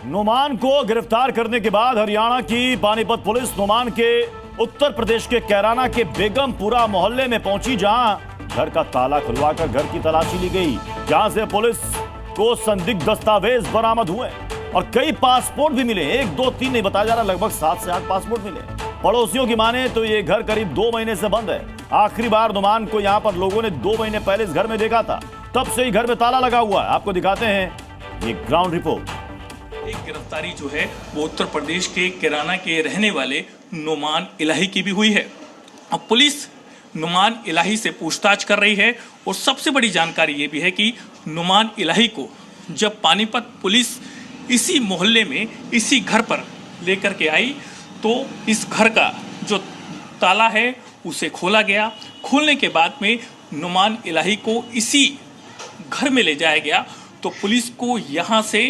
नुमान को गिरफ्तार करने के बाद हरियाणा की पानीपत पुलिस नुमान के उत्तर प्रदेश के कैराना के बेगमपुरा मोहल्ले में पहुंची, जहां घर का ताला खुलवाकर घर की तलाशी ली गई, जहां से पुलिस को संदिग्ध दस्तावेज बरामद हुए और कई पासपोर्ट भी मिले। 1, 2, 3 नहीं बताया जा रहा, लगभग 7 से 8 पासपोर्ट मिले। पड़ोसियों की माने तो ये घर करीब 2 महीने से बंद है। आखिरी बार नुमान को यहां पर लोगों ने 2 महीने पहले इस घर में देखा था, तब से ही घर में ताला लगा हुआ है। आपको दिखाते हैं ये ग्राउंड रिपोर्ट। एक गिरफ्तारी जो है वो उत्तर प्रदेश के कैराना के रहने वाले नुमान इलाही की भी हुई है। अब पुलिस नुमान इलाही से पूछताछ कर रही है और सबसे बड़ी जानकारी ये भी है कि नुमान इलाही को जब पानीपत पुलिस इसी मोहल्ले में इसी घर पर लेकर के आई तो इस घर का जो ताला है उसे खोला गया। खोलने के बाद में नुमान इलाही को इसी घर में ले जाया गया तो पुलिस को यहाँ से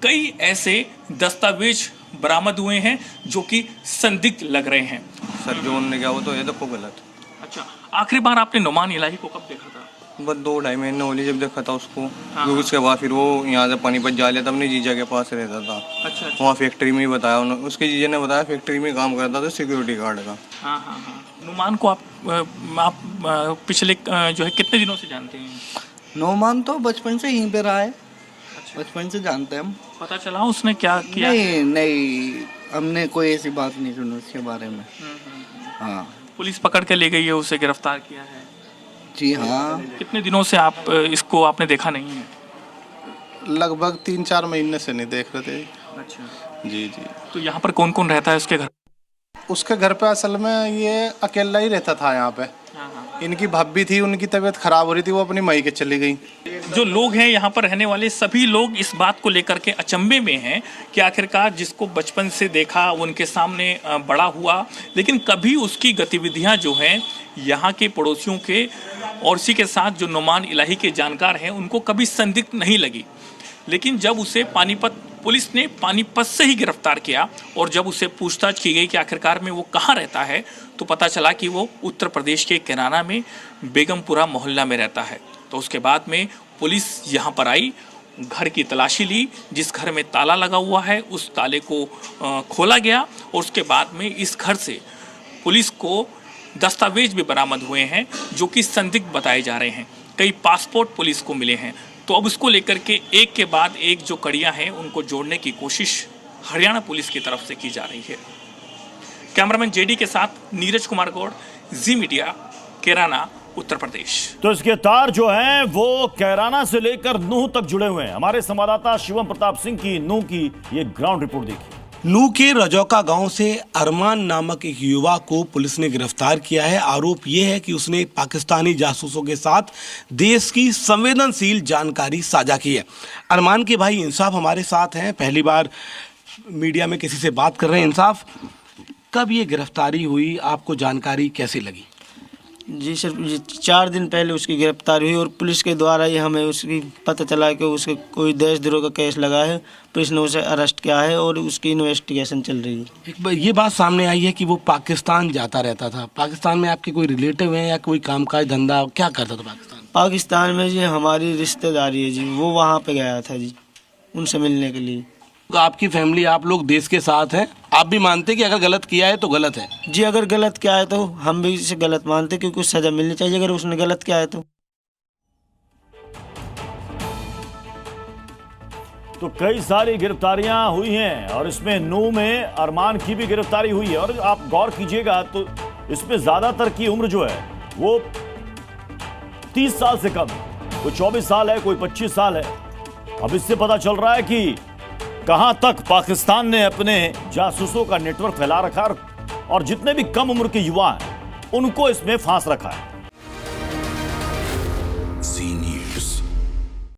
कई ऐसे दस्तावेज बरामद हुए हैं जो कि संदिग्ध लग रहे हैं। सर जो उन्होंने किया वो तो ये देखो गलत। अच्छा, आखिरी बार आपने नुमान इलाही को कब देखा था? बस 2-2.5 महीने होली जब देखा था उसको। हाँ। उसके बाद फिर वो यहाँ से पानीपत जा लिया, तब अपने जीजा के पास रहता था। अच्छा। वहाँ फैक्ट्री में ही बताया उन्होंने, उसके जीजा ने बताया फैक्ट्री में काम करता था सिक्योरिटी गार्ड का। हाँ हाँ हाँ। नुमान को आप पिछले जो है कितने दिनों से जानते हैं? नुमान तो बचपन से यहीं पे रहा है। बचपन से जानते हैं हम। पता चला उसने क्या किया? नहीं, हमने कोई ऐसी बात नहीं सुनी उसके बारे में। हाँ, पुलिस पकड़ के ले गई है, उसे गिरफ्तार किया है। जी हाँ। कितने दिनों से आप इसको आपने देखा नहीं है? लगभग 3-4 महीने से नहीं देख रहे थे। अच्छा जी जी। तो यहाँ पर कौन कौन रहता है उसके घर? उसके घर पे असल में ये अकेला ही रहता था यहाँ पे। इनकी भाभी थी, उनकी तबीयत खराब हो रही थी, वो अपनी माई के चली गई। जो लोग हैं यहाँ पर रहने वाले सभी लोग इस बात को लेकर के अचंभे में हैं कि आखिरकार जिसको बचपन से देखा उनके सामने बड़ा हुआ, लेकिन कभी उसकी गतिविधियाँ जो हैं यहाँ के पड़ोसियों के और इसी के साथ जो नुमान इलाही के जानकार हैं उनको कभी संदिग्ध नहीं लगी। लेकिन जब उसे पुलिस ने पानीपत से ही गिरफ्तार किया और जब उसे पूछताछ की गई कि आखिरकार में वो कहाँ रहता है तो पता चला कि वो उत्तर प्रदेश के कैराना में बेगमपुरा मोहल्ला में रहता है। तो उसके बाद में पुलिस यहाँ पर आई, घर की तलाशी ली, जिस घर में ताला लगा हुआ है उस ताले को खोला गया और उसके बाद में इस घर से पुलिस को दस्तावेज भी बरामद हुए हैं जो कि संदिग्ध बताए जा रहे हैं। कई पासपोर्ट पुलिस को मिले हैं। तो अब उसको लेकर के एक के बाद एक जो कड़ियां हैं उनको जोड़ने की कोशिश हरियाणा पुलिस की तरफ से की जा रही है। कैमरामैन जेडी के साथ नीरज कुमार गौड़, जी मीडिया, कैराना, उत्तर प्रदेश। तो इसके तार जो हैं वो कैराना से लेकर नूह तक जुड़े हुए हैं। हमारे संवाददाता शिवम प्रताप सिंह की नूह की ये ग्राउंड रिपोर्ट देखिए। नूह के रजौका गांव से अरमान नामक एक युवा को पुलिस ने गिरफ्तार किया है। आरोप यह है कि उसने पाकिस्तानी जासूसों के साथ देश की संवेदनशील जानकारी साझा की है। अरमान के भाई इंसाफ हमारे साथ हैं, पहली बार मीडिया में किसी से बात कर रहे हैं। इंसाफ, कब ये गिरफ्तारी हुई, आपको जानकारी कैसी लगी? जी सर, 4 दिन पहले उसकी गिरफ्तारी हुई और पुलिस के द्वारा ही हमें उसकी पता चला कि उसके कोई देशद्रोह का केस लगा है। पुलिस ने उसे अरेस्ट किया है और उसकी इन्वेस्टिगेशन चल रही है। एक बार ये बात सामने आई है कि वो पाकिस्तान जाता रहता था। पाकिस्तान में आपके कोई रिलेटिव हैं या कोई कामकाज धंधा क्या करता था पाकिस्तान? पाकिस्तान में जी हमारी रिश्तेदारी है जी, वो वहाँ पे गया था जी उनसे मिलने के लिए। तो आपकी फैमिली, आप लोग देश के साथ हैं, आप भी मानते कि अगर गलत किया है तो गलत है? जी, अगर गलत किया है तो हम भी इसे गलत मानते क्योंकि कुछ सजा मिलनी चाहिए अगर उसने गलत किया है तो। कई सारी गिरफ्तारियां हुई हैं और इसमें नूह में अरमान की भी गिरफ्तारी हुई है। और आप गौर कीजिएगा तो इसमें ज्यादातर की उम्र जो है वो 30 साल से कम, कोई 24 साल है, कोई 25 साल है। अब इससे पता चल रहा है कि कहां तक पाकिस्तान ने अपने जासूसों का नेटवर्क फैला रखा और जितने भी कम उम्र के युवा हैं उनको इसमें फांस रखा है।